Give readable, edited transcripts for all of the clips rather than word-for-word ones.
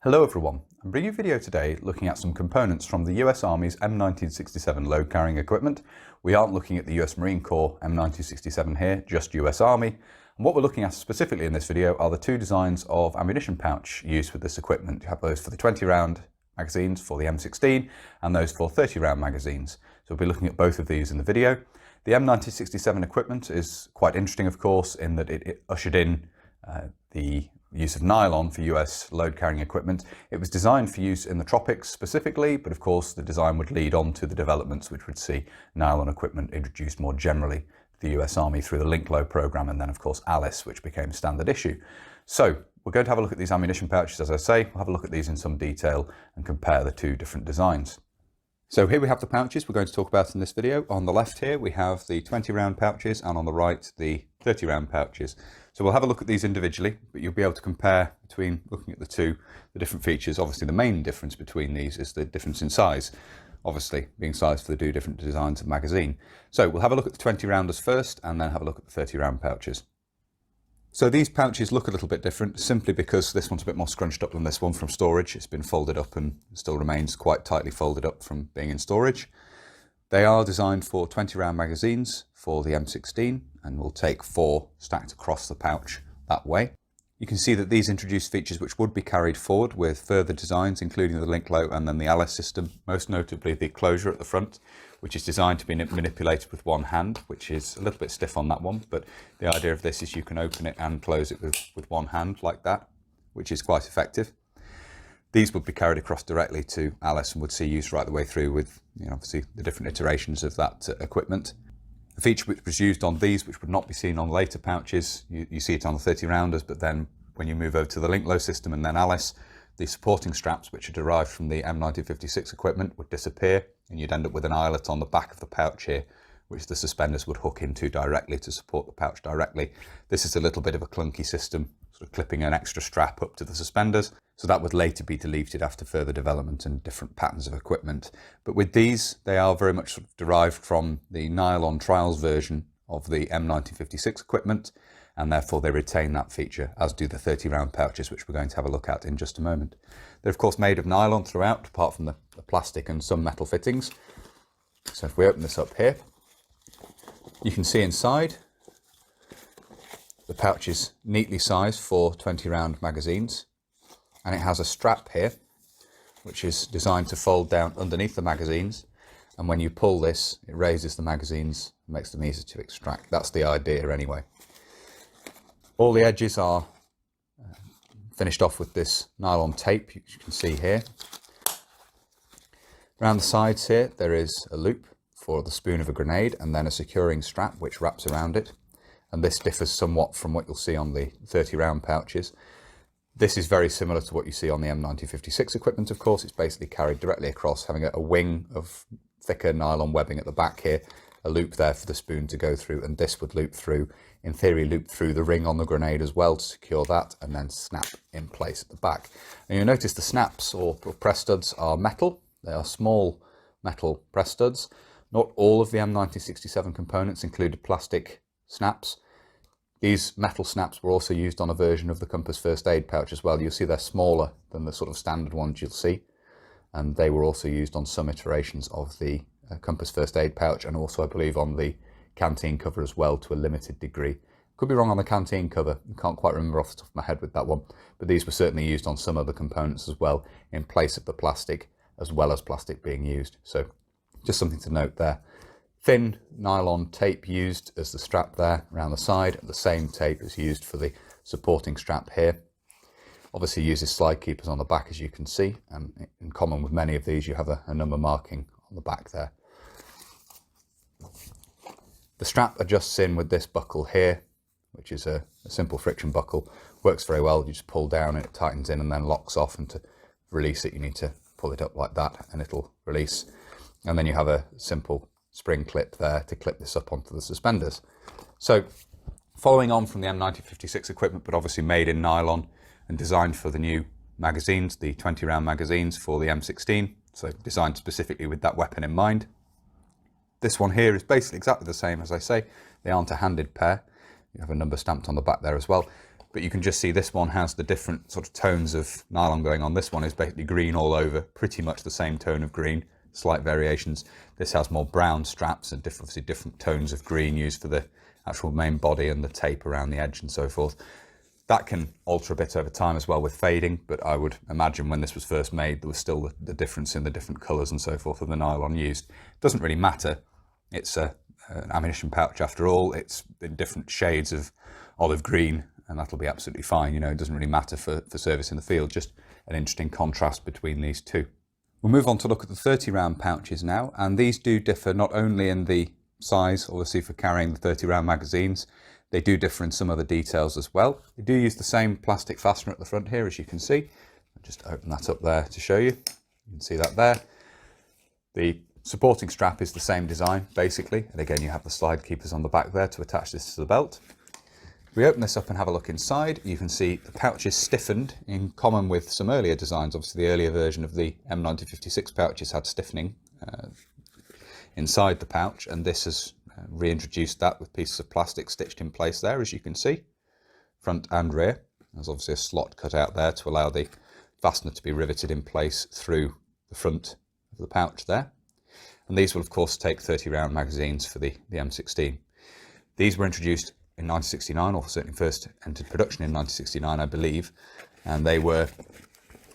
Hello everyone, I'm bringing you a video today looking at some components from the US Army's M-1967 load carrying equipment. We aren't looking at the US Marine Corps M-1967 here, just US Army. And what we're looking at specifically in this video are the two designs of ammunition pouch used with this equipment. You have those for the 20 round magazines for the M16 and those for 30 round magazines. So we'll be looking at both of these in the video. The M-1967 equipment is quite interesting, of course, in that it ushered in the use of nylon for US load carrying equipment. It was designed for use in the tropics specifically, but of course the design would lead on to the developments which would see nylon equipment introduced more generally to the US Army through the Link Low program, and then of course Alice, which became standard issue. So we're going to have a look at these ammunition pouches. As I say, we'll have a look at these in some detail and compare the two different designs. So here we have the pouches we're going to talk about in this video. On the left here we have the 20 round pouches, and on the right the 30 round pouches. So we'll have a look at these individually, but you'll be able to compare between looking at the different features. Obviously the main difference between these is the difference in size, obviously being sized for the two different designs of magazine. So we'll have a look at the 20 rounders first and then have a look at the 30 round pouches. So these pouches look a little bit different simply because this one's a bit more scrunched up than this one from storage. It's been folded up and still remains quite tightly folded up from being in storage. They are designed for 20 round magazines for the M16 and will take 4 stacked across the pouch that way. You can see that these introduce features which would be carried forward with further designs, including the Link Low and then the Alice system, most notably the closure at the front, which is designed to be manipulated with one hand, which is a little bit stiff on that one, but the idea of this is you can open it and close it with one hand like that, which is quite effective. These would be carried across directly to Alice and would see use right the way through with, obviously the different iterations of that equipment. The feature which was used on these, which would not be seen on later pouches, you see it on the 30 rounders, but then when you move over to the Link Low system and then Alice, the supporting straps which are derived from the M-1956 equipment would disappear, and you'd end up with an eyelet on the back of the pouch here, which the suspenders would hook into directly to support the pouch directly. This is a little bit of a clunky system, sort of clipping an extra strap up to the suspenders, so that would later be deleted after further development and different patterns of equipment. But with these, they are very much sort of derived from the nylon trials version of the M-1956 equipment, and therefore they retain that feature, as do the 30 round pouches, which we're going to have a look at in just a moment. They're of course made of nylon throughout, apart from the plastic and some metal fittings. So if we open this up here, you can see inside the pouch is neatly sized for 20 round magazines, and it has a strap here which is designed to fold down underneath the magazines, and when you pull this it raises the magazines and makes them easier to extract. That's the idea anyway. All the edges are finished off with this nylon tape, you can see here. Around the sides here there is a loop for the spoon of a grenade and then a securing strap which wraps around it, and this differs somewhat from what you'll see on the 30 round pouches. This is very similar to what you see on the M-1956 equipment, of course. It's basically carried directly across, having a wing of thicker nylon webbing at the back here, a loop there for the spoon to go through, and this would loop through, in theory loop through the ring on the grenade as well to secure that, and then snap in place at the back. And you'll notice the snaps or press studs are metal. They are small metal press studs. Not all of the M-1967 components included plastic snaps. These metal snaps were also used on a version of the Compass First Aid pouch as well. You'll see they're smaller than the sort of standard ones you'll see, and they were also used on some iterations of the Compass First Aid pouch, and also I believe on the canteen cover as well to a limited degree. Could be wrong on the canteen cover, I can't quite remember off the top of my head with that one, but these were certainly used on some other components as well in place of the plastic, as well as plastic being used. So just something to note there. Thin nylon tape used as the strap there around the side. The same tape is used for the supporting strap here. Obviously uses slide keepers on the back, as you can see, and in common with many of these you have a number marking on the back there. The strap adjusts in with this buckle here, which is a simple friction buckle. Works very well. You just pull down and it tightens in and then locks off, and to release it you need to pull it up like that and it'll release. And then you have a simple spring clip there to clip this up onto the suspenders. So following on from the M-1956 equipment, but obviously made in nylon and designed for the new magazines, the 20 round magazines for the M16, so designed specifically with that weapon in mind. This one here is basically exactly the same. As I say, they aren't a handed pair. You have a number stamped on the back there as well. but you can just see this one has the different sort of tones of nylon going on. This one is basically green all over, pretty much the same tone of green, slight variations. This has more brown straps and obviously different tones of green used for the actual main body and the tape around the edge and so forth. That can alter a bit over time as well with fading, but I would imagine when this was first made there was still the difference in the different colours and so forth of the nylon used. It doesn't really matter. It's an ammunition pouch after all. It's in different shades of olive green, and that'll be absolutely fine. You know, it doesn't really matter for service in the field, just an interesting contrast between these two. We'll move on to look at the 30 round pouches now, and these do differ not only in the size, obviously for carrying the 30 round magazines, they do differ in some other details as well. They do use the same plastic fastener at the front here, as you can see. I'll just open that up there to show you. You can see that there. The supporting strap is the same design, basically. And again, you have the slide keepers on the back there to attach this to the belt. If we open this up and have a look inside, you can see the pouch is stiffened in common with some earlier designs. Obviously, the earlier version of the M-1956 pouches had stiffening inside the pouch, and this has reintroduced that with pieces of plastic stitched in place there, as you can see, front and rear. There's obviously a slot cut out there to allow the fastener to be riveted in place through the front of the pouch there. And these will of course take 30 round magazines for the M16. These were introduced in 1969, or certainly first entered production in 1969, I believe, and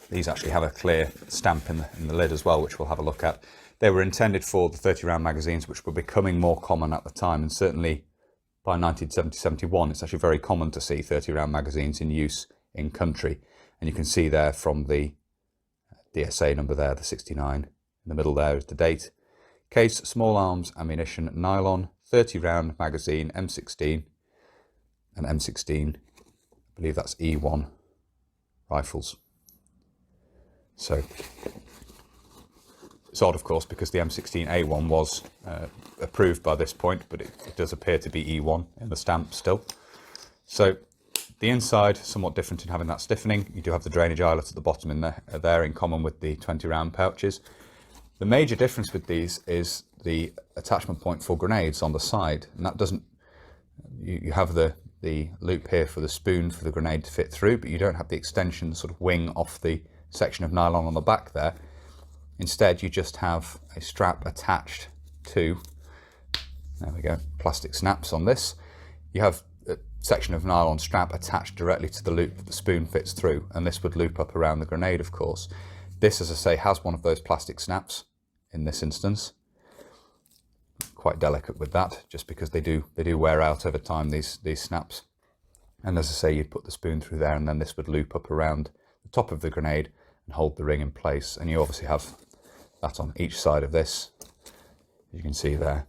these actually have a clear stamp in the lid as well, which we'll have a look at. They were intended for the 30 round magazines, which were becoming more common at the time, and certainly by 1970-71 it's actually very common to see 30 round magazines in use in country. And you can see there from the DSA number there, the 69 in the middle there is the date. Case, small arms ammunition, nylon, 30 round magazine, M16, and M16, I believe that's E1 rifles. So it's odd, of course, because the M16A1 was approved by this point, but it does appear to be E1 in the stamp still. So the inside, somewhat different in having that stiffening. You do have the drainage eyelet at the bottom in there in common with the 20 round pouches. The major difference with these is the attachment point for grenades on the side, and that doesn't, you have the loop here for the spoon for the grenade to fit through, but you don't have the extension sort of wing off the section of nylon on the back there. Instead, you just have a strap attached to, there we go, plastic snaps on this. You have a section of nylon strap attached directly to the loop that the spoon fits through, and this would loop up around the grenade, of course. This, as I say, has one of those plastic snaps in this instance. Quite delicate with that, just because they do wear out over time, these snaps. And as I say, you'd put the spoon through there, and then this would loop up around the top of the grenade and hold the ring in place. And you obviously have that on each side of this, as you can see there.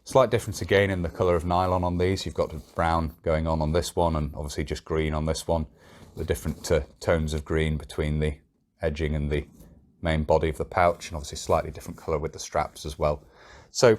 Slight difference again in the colour of nylon on these. You've got the brown going on this one, and obviously just green on this one. The different tones of green between the edging and the main body of the pouch, and obviously slightly different colour with the straps as well. So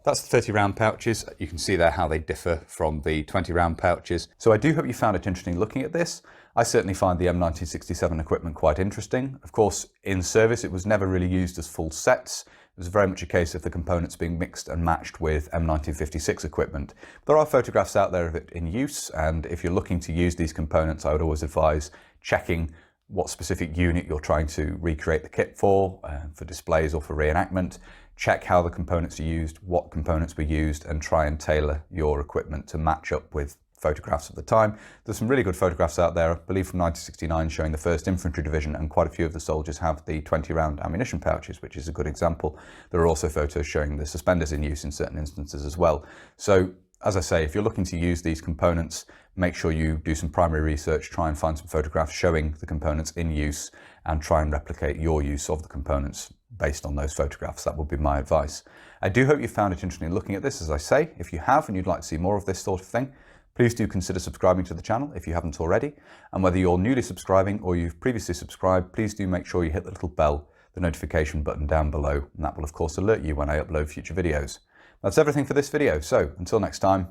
that's the 30 round pouches. You can see there how they differ from the 20 round pouches. So I do hope you found it interesting looking at this. I certainly find the M-1967 equipment quite interesting. Of course, in service it was never really used as full sets. It was very much a case of the components being mixed and matched with M-1956 equipment. There are photographs out there of it in use, and if you're looking to use these components, I would always advise checking what specific unit you're trying to recreate the kit for displays or for reenactment. Check how the components are used, what components were used, and try and tailor your equipment to match up with photographs of the time. There's some really good photographs out there, I believe from 1969, showing the 1st Infantry Division, and quite a few of the soldiers have the 20 round ammunition pouches, which is a good example. There are also photos showing the suspenders in use in certain instances as well. So as I say, if you're looking to use these components, make sure you do some primary research, try and find some photographs showing the components in use, and try and replicate your use of the components based on those photographs. That would be my advice. I do hope you found it interesting looking at this, as I say. If you have and you'd like to see more of this sort of thing, please do consider subscribing to the channel if you haven't already. And whether you're newly subscribing or you've previously subscribed, please do make sure you hit the little bell, the notification button down below, and that will of course alert you when I upload future videos. That's everything for this video, so until next time,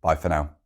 bye for now.